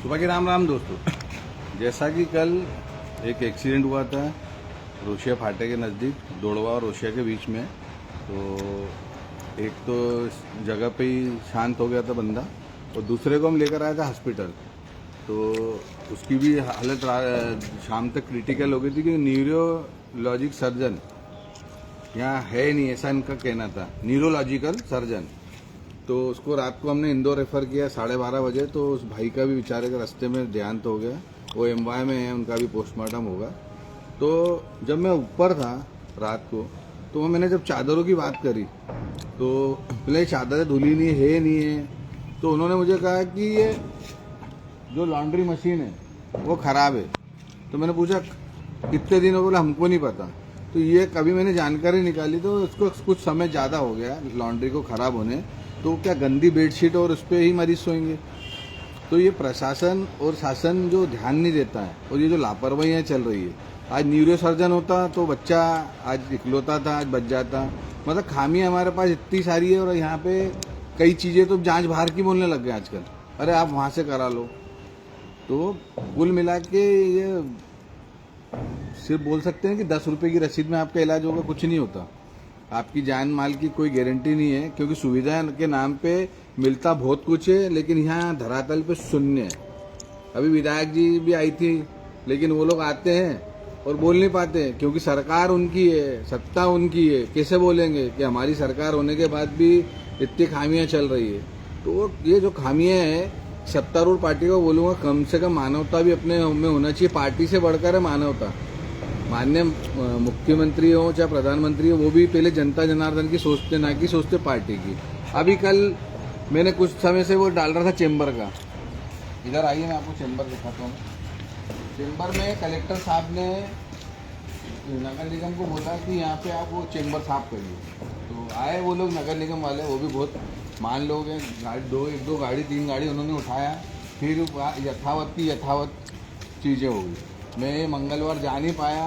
सुबह के राम राम दोस्तों। जैसा कि कल एक एक्सीडेंट हुआ था रोशिया फाटे के नज़दीक, दोड़वा और रोशिया के बीच में। तो एक तो इस जगह पे ही शांत हो गया था बंदा, और दूसरे को हम लेकर आया था हॉस्पिटल। तो उसकी भी हालत शाम तक क्रिटिकल हो गई थी, कि न्यूरोलॉजिक सर्जन यहाँ है नहीं, ऐसा इनका कहना था, न्यूरोलॉजिकल सर्जन। तो उसको रात को हमने इंदौर रेफर किया 12:30 बजे। तो उस भाई का भी बेचारे का रास्ते में देहांत हो गया, वो एमवाई में है, उनका भी पोस्टमार्टम होगा। तो जब मैं ऊपर था रात को, तो मैंने जब चादरों की बात करी तो पहले चादरें धुली नहीं है। तो उन्होंने मुझे कहा कि ये जो लॉन्ड्री मशीन है वो ख़राब है। तो मैंने पूछा कितने दिन हो, बोला हमको नहीं पता। तो ये कभी मैंने जानकारी निकाली, तो उसको कुछ समय ज़्यादा हो गया लॉन्ड्री को ख़राब होने। तो क्या गंदी बेडशीट और उस पर ही मरीज सोएंगे। तो ये प्रशासन और शासन जो ध्यान नहीं देता है, और ये जो लापरवाहियाँ चल रही है। आज न्यूरो सर्जन होता तो बच्चा आज इकलौता था, आज बच जाता। मतलब खामियां हमारे पास इतनी सारी है, और यहाँ पे कई चीज़ें तो जांच बाहर की बोलने लग गए आजकल। अरे आप वहाँ से करा लो। तो कुल मिला के ये सिर्फ बोल सकते हैं कि 10 रुपये की रसीद में आपका इलाज होगा, कुछ नहीं होता। आपकी जान माल की कोई गारंटी नहीं है, क्योंकि सुविधा के नाम पे मिलता बहुत कुछ है, लेकिन यहाँ धरातल पे शून्य है। अभी विधायक जी भी आई थी, लेकिन वो लोग आते हैं और बोल नहीं पाते, क्योंकि सरकार उनकी है, सत्ता उनकी है। कैसे बोलेंगे कि हमारी सरकार होने के बाद भी इतनी खामियां चल रही है। तो ये जो खामियां हैं, सत्तारूढ़ पार्टी को बोलूँगा कम से कम मानवता भी अपने में होना चाहिए। पार्टी से बढ़कर है मानवता। माननीय मुख्यमंत्री हो चाहे प्रधानमंत्री हो, वो भी पहले जनता जनार्दन की सोचते, ना कि सोचते पार्टी की। अभी कल मैंने कुछ समय से वो डाल रहा था चेंबर का। इधर आइए, मैं आपको चेंबर दिखाता हूँ। चेंबर में कलेक्टर साहब ने नगर निगम को बोला कि यहाँ पे आप वो चेंबर साफ करिए। तो आए वो लोग नगर निगम वाले, वो भी बहुत मान लोग हैं। गाड़ी एक दो गाड़ी 3 गाड़ी उन्होंने उठाया, फिर यथावत की यथावत चीज़ें हो गई। मैं मंगलवार जा नहीं पाया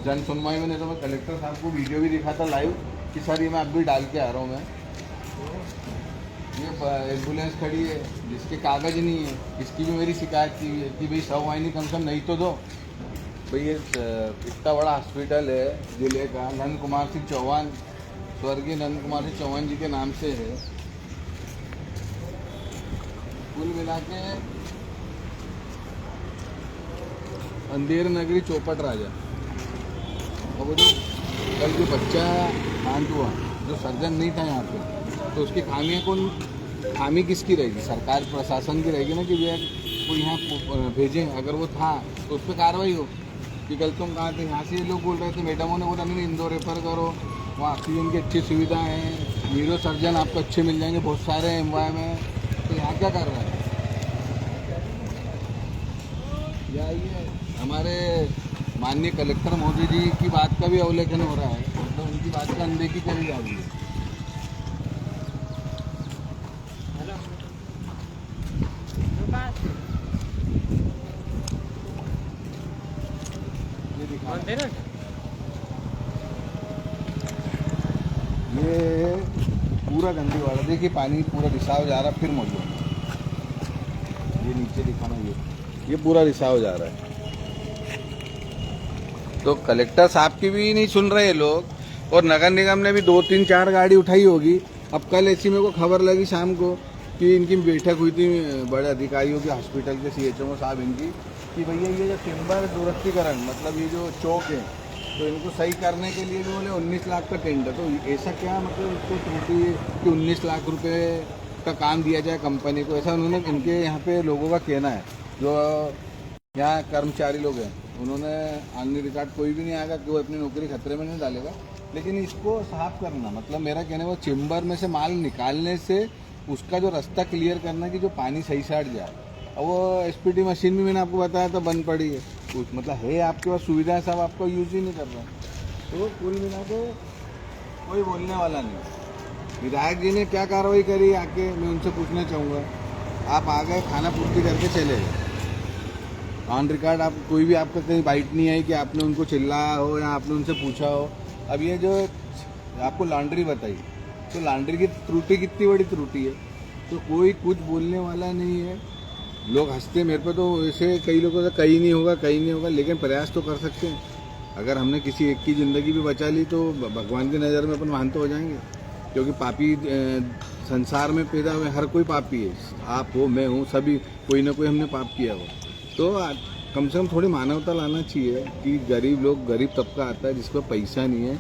जन सुनवाई में, नहीं तो मैं कलेक्टर साहब को वीडियो भी दिखाता लाइव कि सर ये मैं अब भी डाल के आ रहा हूँ। मैं ये एम्बुलेंस खड़ी है जिसके कागज़ नहीं है, इसकी भी मेरी शिकायत की है कि भाई सवाहिनी कम से कम नहीं तो दो। भाई ये इतना बड़ा हॉस्पिटल है जिले का, नंद कुमार सिंह चौहान, स्वर्गीय नंद कुमार सिंह चौहान जी के नाम से है। कुल मिला के अंधेर नगरी चौपट राजा। और वो जो कल जो बच्चा शांत हुआ, जो सर्जन नहीं था यहाँ पे, तो उसकी खामी किसकी रहेगी? सरकार प्रशासन की रहेगी ना, कि भैया वो यहाँ भेजें। अगर वो था तो उस पर कार्रवाई हो कि कल तुम कहाँ थे। यहाँ से ये लोग बोल रहे थे, मैडमों ने बोला नहीं इंदौर रेफर करो, वहाँ ऑक्सीजन की अच्छी सुविधा है, न्यूरो सर्जन आपको अच्छे मिल जाएंगे, बहुत सारे एमवाई में। तो यहाँ क्या कर रहा है? ये हमारे माननीय कलेक्टर मोदी जी की बात का भी अवलोकन हो रहा है, मतलब उनकी बात का अनदेखी करी जा रही है। ये पूरा गंदी वाला, देखिए पानी पूरा रिसाव जा रहा है, फिर मौजूद ये नीचे दिखाना, ये पूरा रिसाव जा रहा है। तो कलेक्टर साहब की भी नहीं सुन रहे लोग, और नगर निगम ने भी 2 3 4 गाड़ी उठाई होगी। अब कल ऐसी मेरे को खबर लगी शाम को कि इनकी बैठक हुई थी बड़े अधिकारियों के, हॉस्पिटल के CHO साहब इनकी, कि भैया ये जो चेंबर दुरुस्तीकरण, मतलब ये जो चौक है, तो इनको सही करने के लिए भी बोले 19 लाख का टेंडर। तो ऐसा क्या मतलब इसको त्रुटि कि 19 लाख रुपए का काम दिया जाए कंपनी को, ऐसा उन्होंने इनके यहाँ पे लोगों का कहना है। जो यहाँ कर्मचारी लोग हैं, उन्होंने ऑन रिकॉर्ड कोई भी नहीं आएगा कि वो अपनी नौकरी खतरे में नहीं डालेगा, लेकिन इसको साफ करना, मतलब मेरा कहना है वो चेंबर में से माल निकालने से उसका जो रास्ता क्लियर करना कि जो पानी सही से हट जाए। और वो SPD मशीन भी मैंने आपको बताया था बंद पड़ी है, कुछ मतलब है आपके पास सुविधा है, सब आपको यूज ही नहीं कर रहा। तो कुल मिला के कोई बोलने वाला नहीं। विधायक जी ने क्या कार्रवाई करी आके, मैं उनसे पूछना चाहूँगा। आप आ गए, खाना पूर्ति करके चले गए, ऑन रिकॉर्ड आप कोई भी आपका कहीं बाइट नहीं आई कि आपने उनको चिल्लाया हो या आपने उनसे पूछा हो। अब ये जो आपको लॉन्ड्री बताई, तो लॉन्ड्री की त्रुटि कितनी बड़ी त्रुटि है, तो कोई कुछ बोलने वाला नहीं है। लोग हंसते मेरे पे, तो ऐसे कई लोगों का कहीं नहीं होगा कहीं नहीं होगा, लेकिन प्रयास तो कर सकते हैं। अगर हमने किसी एक की ज़िंदगी भी बचा ली तो भगवान की नज़र में अपन महान तो हो जाएंगे, क्योंकि पापी संसार में पैदा हुए हर कोई पापी है। आप हो, मैं हूँ, सभी कोई ना कोई हमने पाप किया हो। तो कम से कम थोड़ी मानवता लाना चाहिए कि गरीब लोग, गरीब तबका आता है जिसको पैसा नहीं है,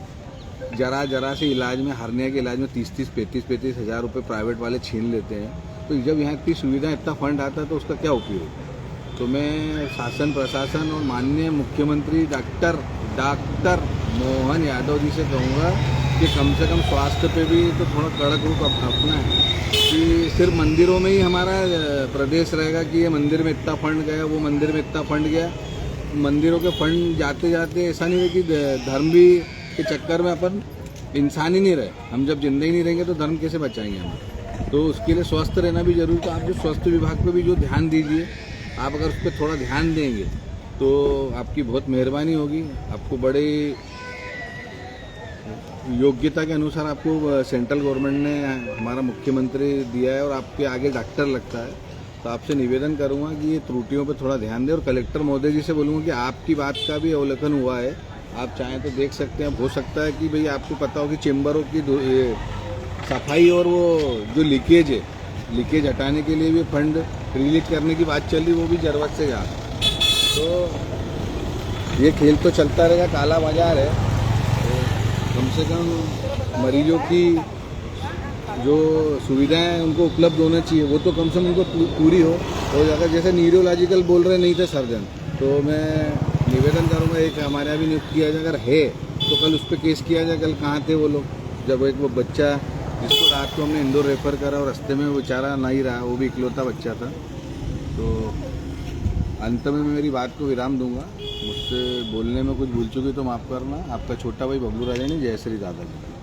जरा से इलाज में, हरनिया के इलाज में 30-30, 35-35 हज़ार रुपये प्राइवेट वाले छीन लेते हैं। तो जब यहाँ इतनी सुविधा, इतना फंड आता है तो उसका क्या उपयोग। तो मैं शासन, प्रशासन और माननीय मुख्यमंत्री डॉक्टर मोहन यादव जी से कहूँगा कि कम से कम स्वास्थ्य पे भी तो थोड़ा कड़क रूप अपना है, कि सिर्फ मंदिरों में ही हमारा प्रदेश रहेगा कि ये मंदिर में इतना फंड गया, वो मंदिर में इतना फंड गया। मंदिरों के फंड जाते जाते ऐसा नहीं है कि धर्म भी के चक्कर में अपन इंसान ही नहीं रहे। हम जब जिंदा ही नहीं रहेंगे तो धर्म कैसे बचाएंगे हम। तो उसके लिए स्वस्थ रहना भी जरूरी। तो आप जो स्वास्थ्य विभाग पे भी जो ध्यान दीजिए, आप अगर उस पर थोड़ा ध्यान देंगे तो आपकी बहुत मेहरबानी होगी। आपको बड़े योग्यता के अनुसार आपको सेंट्रल गवर्नमेंट ने, हमारा मुख्यमंत्री दिया है और आपके आगे डॉक्टर लगता है। तो आपसे निवेदन करूंगा कि ये त्रुटियों पर थोड़ा ध्यान दें, और कलेक्टर महोदय जी से बोलूँगा कि आपकी बात का भी अवलोकन हुआ है, आप चाहें तो देख सकते हैं। हो सकता है कि भाई आपको पता हो कि चेम्बरों की सफाई और वो जो लीकेज है, लीकेज हटाने के लिए भी फंड रिलीज करने की बात चल रही, वो भी जरूरत से जा। तो ये खेल तो चलता रहेगा, काला बाजार है। तो कम से कम मरीजों की जो सुविधाएं उनको उपलब्ध होना चाहिए, वो तो कम से कम उनको पूरी हो। और अगर जैसे न्यूरोलॉजिकल बोल रहे नहीं थे सर्जन, तो मैं निवेदन करूंगा एक हमारे यहाँ भी नियुक्त किया जाए, अगर है तो कल उस पर केस किया जाए। कल कहाँ थे वो लोग, जब एक वो बच्चा जिसको रात को हमने इंदौर रेफर करा और रास्ते में बेचारा नहीं रहा, वो भी इकलौता बच्चा था। तो अंत में मैं मेरी बात को विराम दूंगा। मुझसे बोलने में कुछ भूल चुकी तो माफ़ करना। आपका छोटा भाई बबलू राजानी, जय श्री दादा जी।